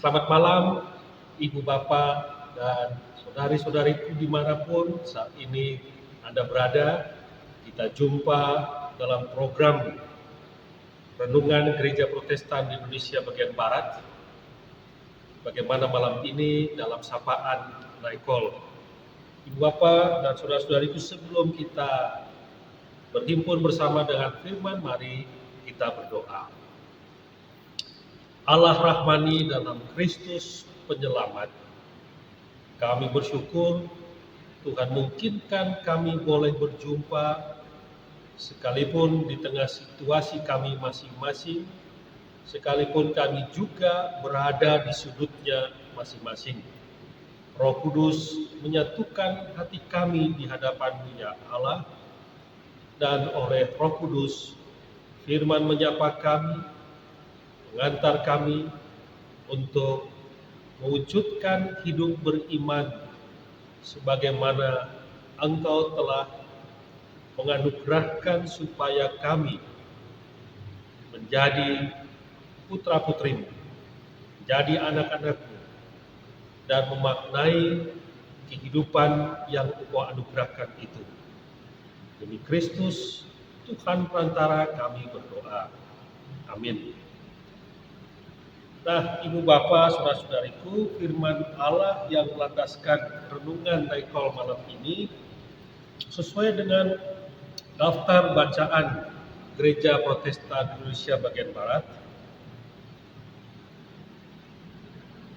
Selamat malam, Ibu Bapak dan saudari-saudariku dimanapun saat ini Anda berada. Kita jumpa dalam program Renungan Gereja Protestan di Indonesia bagian Barat. Bagaimana malam ini dalam sapaan Naikol. Ibu Bapak dan saudara-saudariku, sebelum kita berhimpun bersama dengan firman, mari kita berdoa. Allah Rahmani dalam Kristus Penyelamat, kami bersyukur Tuhan mungkinkan kami boleh berjumpa sekalipun di tengah situasi kami masing-masing, sekalipun kami juga berada di sudutnya masing-masing. Roh Kudus menyatukan hati kami di hadapan-Mu ya Allah, dan oleh Roh Kudus firman menyapa kami, mengantar kami untuk mewujudkan hidup beriman sebagaimana Engkau telah menganugerahkan supaya kami menjadi putra-putrimu, menjadi anak-anak-Mu, dan memaknai kehidupan yang Engkau anugerahkan itu. Demi Kristus, Tuhan perantara kami berdoa. Amin. Nah, Ibu Bapak, saudara-saudariku, firman Allah yang melandaskan renungan Naikol malam ini sesuai dengan daftar bacaan Gereja Protestan Indonesia bagian Barat.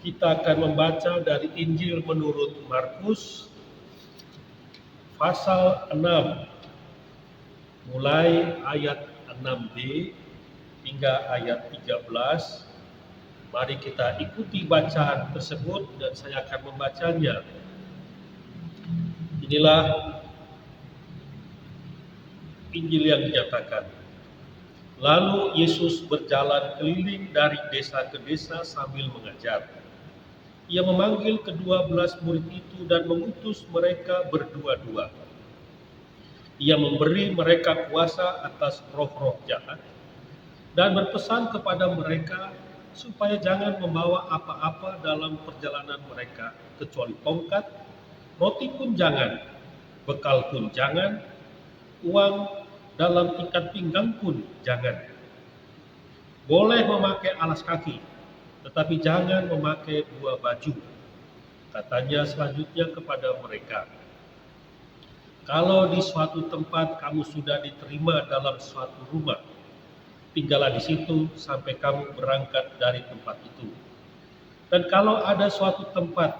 Kita akan membaca dari Injil menurut Markus pasal 6 mulai ayat 6b hingga ayat 13. Mari kita ikuti bacaan tersebut dan saya akan membacanya. Inilah Injil yang dinyatakan. Lalu Yesus berjalan keliling dari desa ke desa sambil mengajar. Ia memanggil ke-12 murid itu dan mengutus mereka berdua-dua. Ia memberi mereka kuasa atas roh-roh jahat dan berpesan kepada mereka supaya jangan membawa apa-apa dalam perjalanan mereka kecuali tongkat, roti pun jangan, bekal pun jangan, uang dalam ikat pinggang pun jangan. Boleh memakai alas kaki, tetapi jangan memakai 2 baju. Katanya selanjutnya kepada mereka, kalau di suatu tempat kamu sudah diterima dalam suatu rumah, tinggallah di situ sampai kamu berangkat dari tempat itu. Dan kalau ada suatu tempat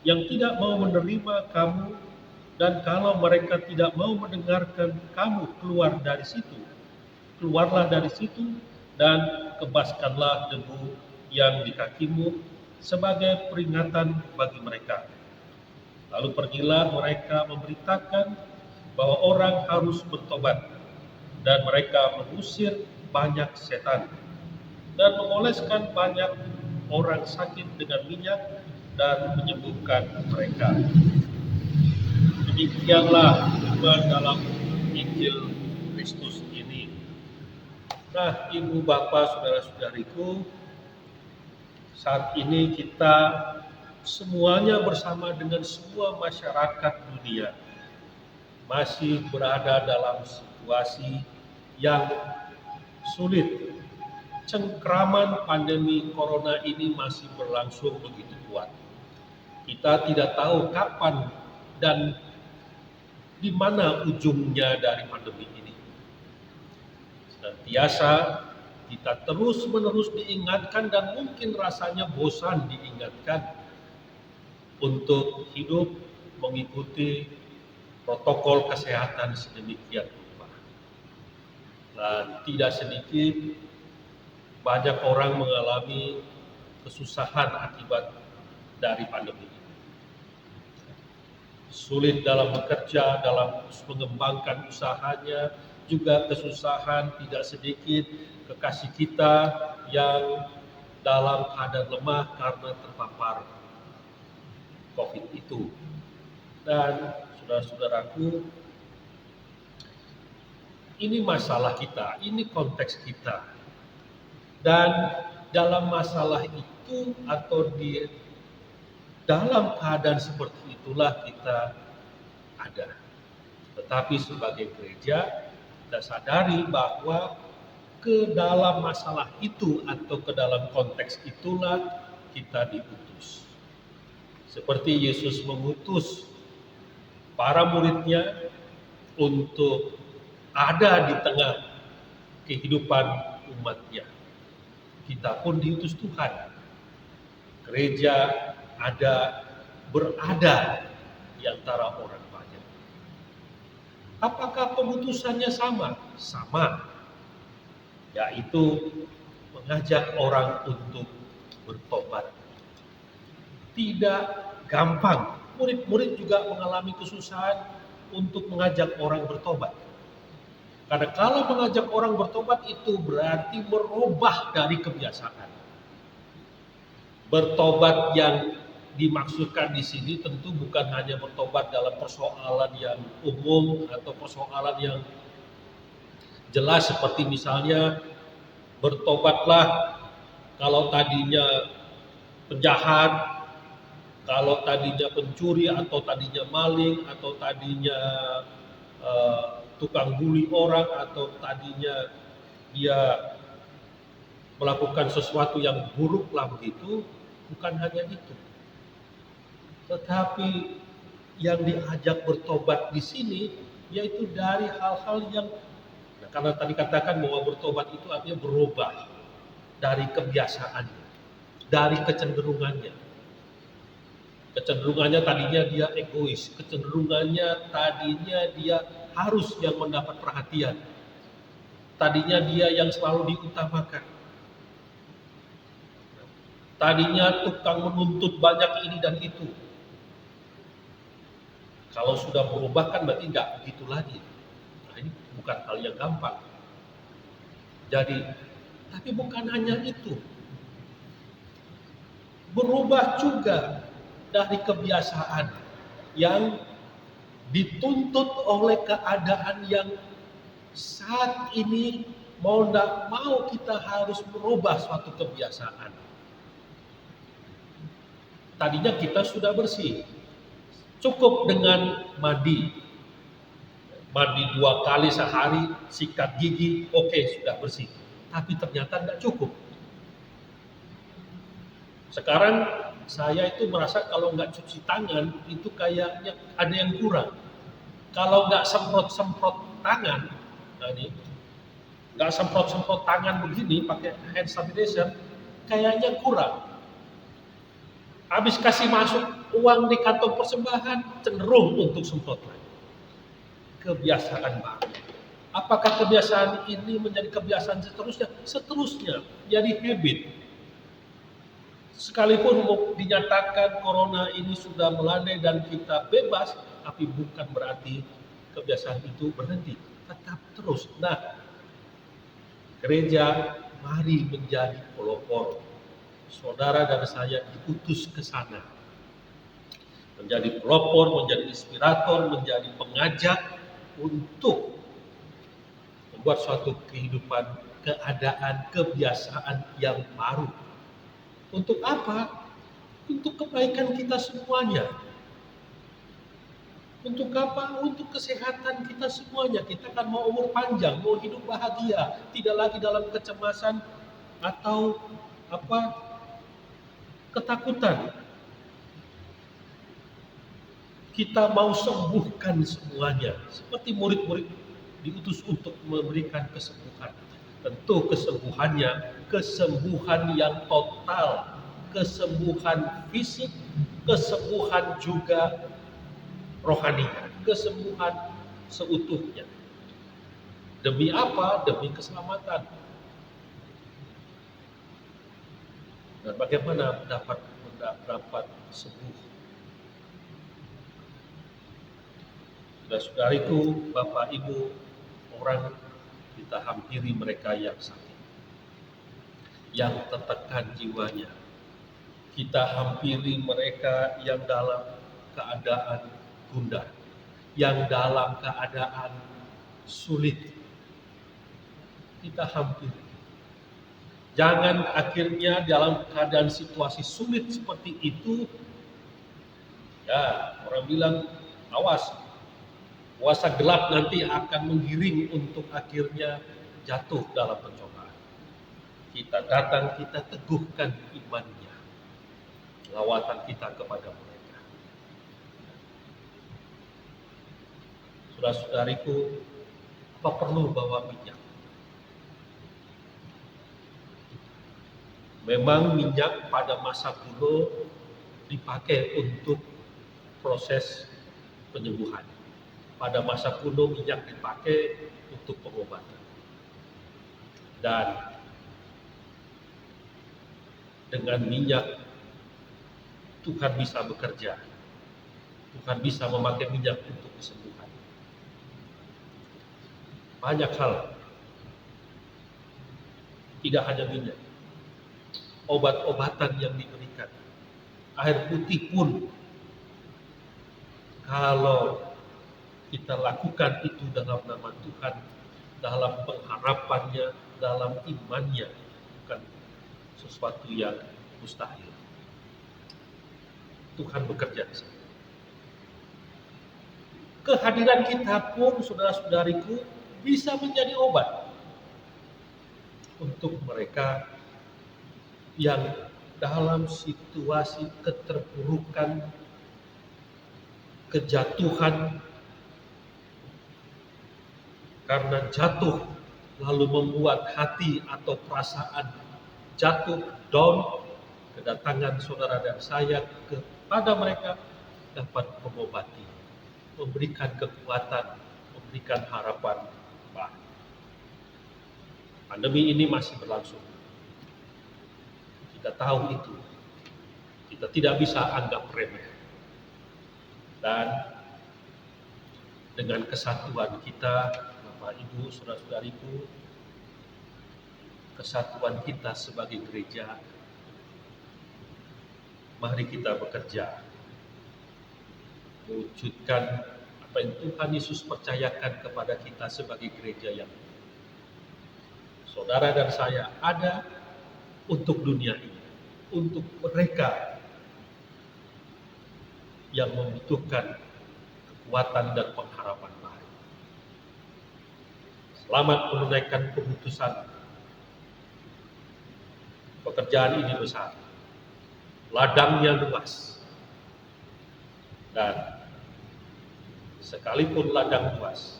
yang tidak mau menerima kamu, dan kalau mereka tidak mau mendengarkan kamu keluar dari situ, keluarlah dari situ dan kebaskanlah debu yang di kakimu sebagai peringatan bagi mereka. Lalu pergilah mereka memberitakan bahwa orang harus bertobat, dan mereka mengusir banyak setan dan mengoleskan banyak orang sakit dengan minyak dan menyembuhkan mereka. Demikianlah firman dalam Injil Kristus ini. Nah, Ibu Bapak, saudara-saudariku, saat ini kita semuanya bersama dengan semua masyarakat dunia masih berada dalam situasi yang sulit. Cengkraman pandemi corona ini masih berlangsung begitu kuat. Kita tidak tahu kapan dan di mana ujungnya dari pandemi ini. Senantiasa kita terus-menerus diingatkan dan mungkin rasanya bosan diingatkan untuk hidup mengikuti protokol kesehatan sedemikian rupa. Dan tidak sedikit banyak orang mengalami kesusahan akibat dari pandemi ini. Sulit dalam bekerja, dalam mengembangkan usahanya, juga kesusahan tidak sedikit kekasih kita yang dalam keadaan lemah karena terpapar COVID itu. Dan saudara-saudaraku, ini masalah kita, ini konteks kita. Dan dalam masalah itu atau di dalam keadaan seperti itulah kita ada. Tetapi sebagai gereja, kita sadari bahwa ke dalam masalah itu atau ke dalam konteks itulah kita diutus. Seperti Yesus mengutus para muridnya untuk ada di tengah kehidupan umatnya. Kita pun diutus Tuhan. Gereja berada di antara orang banyak. Apakah pengutusannya sama? Sama, yaitu mengajak orang untuk bertobat. Tidak gampang. Murid-murid juga mengalami kesusahan untuk mengajak orang bertobat. Karena kalau mengajak orang bertobat itu berarti merubah dari kebiasaan. Bertobat yang dimaksudkan di sini tentu bukan hanya bertobat dalam persoalan yang umum atau persoalan yang jelas seperti misalnya bertobatlah kalau tadinya penjahat, kalau tadinya pencuri atau tadinya maling atau tadinya tukang bully orang atau tadinya dia melakukan sesuatu yang buruk lah begitu, bukan hanya itu. Tetapi yang diajak bertobat di sini yaitu dari hal-hal yang karena tadi katakan bahwa bertobat itu artinya berubah dari kebiasaannya, dari kecenderungannya. Kecenderungannya tadinya dia egois, kecenderungannya tadinya dia harus yang mendapat perhatian. Tadinya dia yang selalu diutamakan. Tadinya tukang menuntut banyak ini dan itu. Kalau sudah berubah kan berarti nggak begitu lagi. Nah ini bukan hal yang gampang. Jadi, tapi bukan hanya itu. Berubah juga dari kebiasaan yang dituntut oleh keadaan yang saat ini mau tidak mau kita harus merubah suatu kebiasaan. Tadinya kita sudah bersih, cukup dengan mandi 2 kali sehari, sikat gigi, oke, sudah bersih. Tapi ternyata tidak cukup. Sekarang saya itu merasa kalau nggak cuci tangan itu kayaknya ada yang kurang. Kalau nggak semprot-semprot tangan, nah ini nggak semprot-semprot tangan begini pakai hand sanitizer, kayaknya kurang. Habis kasih masuk uang di kantong persembahan, cenderung untuk semprot lagi. Kebiasaan baru. Apakah kebiasaan ini menjadi kebiasaan seterusnya? Seterusnya, jadi habit. Sekalipun dinyatakan corona ini sudah melandai dan kita bebas, tapi bukan berarti kebiasaan itu berhenti, tetap terus. Nah, gereja mari menjadi pelopor. Saudara dan saya diutus ke sana. Menjadi pelopor, menjadi inspirator, menjadi pengajak untuk membuat suatu kehidupan, keadaan, kebiasaan yang baru. Untuk apa? Untuk kebaikan kita semuanya. Untuk apa? Untuk kesehatan kita semuanya. Kita kan mau umur panjang, mau hidup bahagia, tidak lagi dalam kecemasan atau ketakutan. Kita mau sembuhkan semuanya. Seperti murid-murid diutus untuk memberikan kesembuhan. Tentu kesembuhan yang total, kesembuhan fisik, kesembuhan juga rohani, kesembuhan seutuhnya. Demi apa? Demi keselamatan. Dan bagaimana dapat sembuh? Saudara-saudariku, Bapak Ibu, orang kita hampiri mereka yang sakit, yang tertekan jiwanya. Kita hampiri mereka yang dalam keadaan gundah, yang dalam keadaan sulit. Kita hampiri. Jangan akhirnya dalam keadaan situasi sulit seperti itu, ya orang bilang, awas, kuasa gelap nanti akan menggiring untuk akhirnya jatuh dalam pencobaan. Kita datang, kita teguhkan imannya, lawatan kita kepada mereka. Saudara-saudariku, apa perlu bawa minyak? Memang minyak pada masa kuno dipakai untuk proses penyembuhan. Pada masa kuno minyak dipakai untuk pengobatan. Dan dengan minyak Tuhan bisa bekerja. Tuhan bisa memakai minyak untuk kesembuhan. Banyak hal. Tidak hanya minyak. Obat-obatan yang diberikan. Air putih pun, kalau kita lakukan itu dalam nama Tuhan, dalam pengharapannya, dalam imannya, bukan sesuatu yang mustahil. Tuhan bekerja di sana. Kehadiran kita pun, saudara-saudariku, bisa menjadi obat untuk mereka yang dalam situasi keterpurukan, kejatuhan, karena jatuh lalu membuat hati atau perasaan jatuh, down. Kedatangan saudara dan saya kepada mereka dapat mengobati, memberikan kekuatan, memberikan harapan baru. Pandemi ini masih berlangsung. Kita tahu itu. Kita tidak bisa anggap remeh. Dan dengan kesatuan kita, Bapak Ibu, saudara-saudariku, kesatuan kita sebagai gereja, mari kita bekerja mewujudkan apa yang Tuhan Yesus percayakan kepada kita sebagai gereja yang saudara dan saya ada untuk dunia ini, untuk mereka yang membutuhkan kekuatan dan pengharapan baru. Selamat menunaikan keputusan. Pekerjaan ini besar, ladangnya luas, dan sekalipun ladang luas,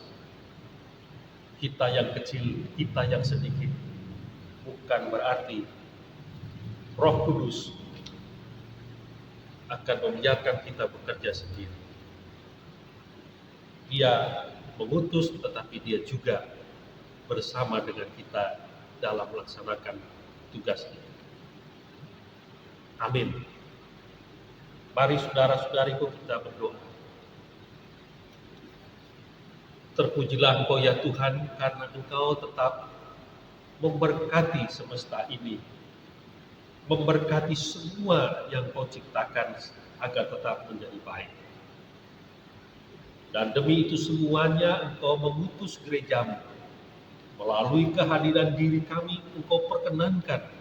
kita yang kecil, kita yang sedikit, bukan berarti Roh Kudus akan membiarkan kita bekerja sendiri. Dia mengutus, tetapi dia juga bersama dengan kita dalam melaksanakan tugas ini. Amin. Mari saudara-saudariku kita berdoa. Terpujilah Engkau ya Tuhan, karena Engkau tetap memberkati semesta ini, memberkati semua yang Kau ciptakan agar tetap menjadi baik. Dan demi itu semuanya Engkau mengutus gerejamu. Melalui kehadiran diri kami, Engkau perkenankan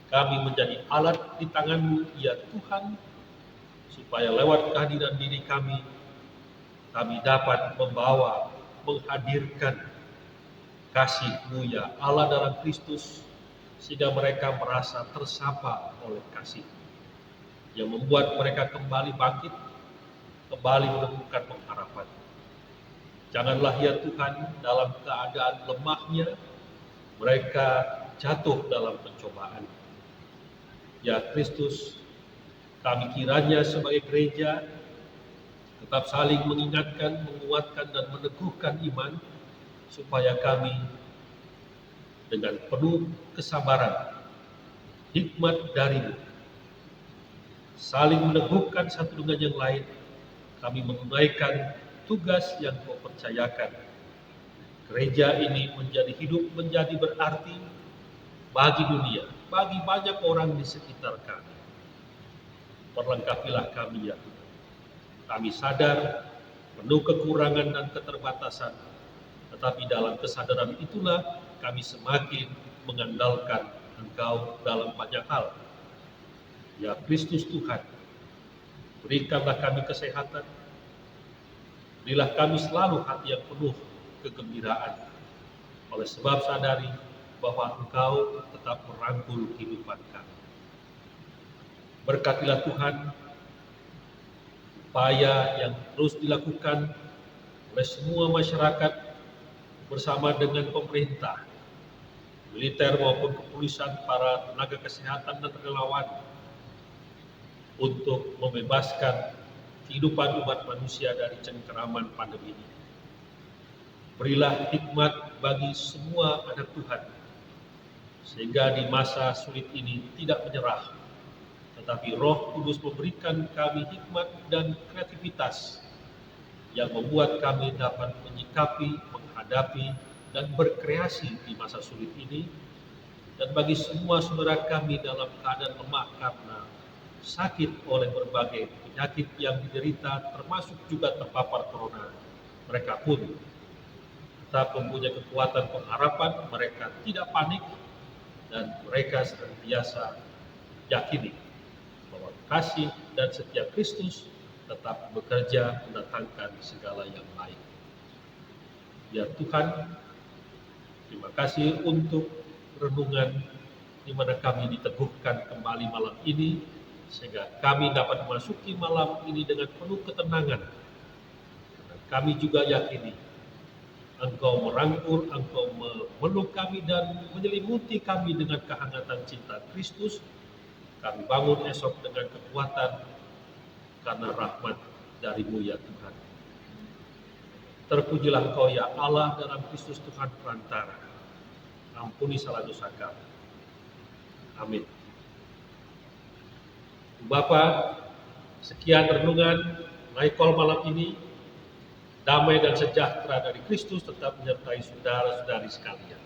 kami menjadi alat di tangan-Mu ya Tuhan, supaya lewat kehadiran diri kami dapat membawa, menghadirkan kasih-Mu ya Allah dalam Kristus, sehingga mereka merasa tersapa oleh kasih yang membuat mereka kembali bangkit, kembali menemukan pengharapan. Janganlah ya Tuhan, dalam keadaan lemahnya mereka jatuh dalam pencobaan. Ya Kristus, kami kiranya sebagai gereja tetap saling mengingatkan, menguatkan dan meneguhkan iman, supaya kami dengan penuh kesabaran, hikmat dari-Mu, saling meneguhkan satu dengan yang lain, kami menunaikan tugas yang Kau percayakan. Gereja ini menjadi hidup, menjadi berarti bagi dunia, bagi banyak orang di sekitar kami. Perlengkapilah kami ya Tuhan. Kami sadar penuh kekurangan dan keterbatasan, tetapi dalam kesadaran itulah kami semakin mengandalkan Engkau dalam banyak hal. Ya Kristus Tuhan, berikanlah kami kesehatan, berilah kami selalu hati yang penuh kegembiraan, oleh sebab sadari bahwa Engkau tetap merangkul kehidupan kami. Berkatilah Tuhan upaya yang terus dilakukan oleh semua masyarakat bersama dengan pemerintah, militer maupun kepolisian, para tenaga kesehatan dan relawan untuk membebaskan kehidupan umat manusia dari cengkeraman pandemi ini. Berilah hikmat bagi semua anak Tuhan, sehingga di masa sulit ini tidak menyerah, tetapi Roh Kudus memberikan kami hikmat dan kreativitas yang membuat kami dapat menyikapi, menghadapi, dan berkreasi di masa sulit ini. Dan bagi semua saudara kami dalam keadaan lemah karena sakit oleh berbagai penyakit yang diderita, termasuk juga terpapar corona, mereka pun tetap mempunyai kekuatan pengharapan, mereka tidak panik, dan mereka senantiasa yakini bahwa kasih dan setia Kristus tetap bekerja mendatangkan segala yang baik. Ya Tuhan, terima kasih untuk renungan di mana kami diteguhkan kembali malam ini, sehingga kami dapat memasuki malam ini dengan penuh ketenangan. Karena kami juga yakini Engkau merangkul, Engkau memeluk kami dan menyelimuti kami dengan kehangatan cinta Kristus. Kami bangun esok dengan kekuatan karena rahmat dari-Mu ya Tuhan. Terpujilah Engkau ya Allah dalam Kristus Tuhan perantara. Ampuni salah dosa kami. Amin. Bapa, sekian renungan Naikol malam ini. Damai dan sejahtera dari Kristus tetap menyertai saudara-saudari sekalian.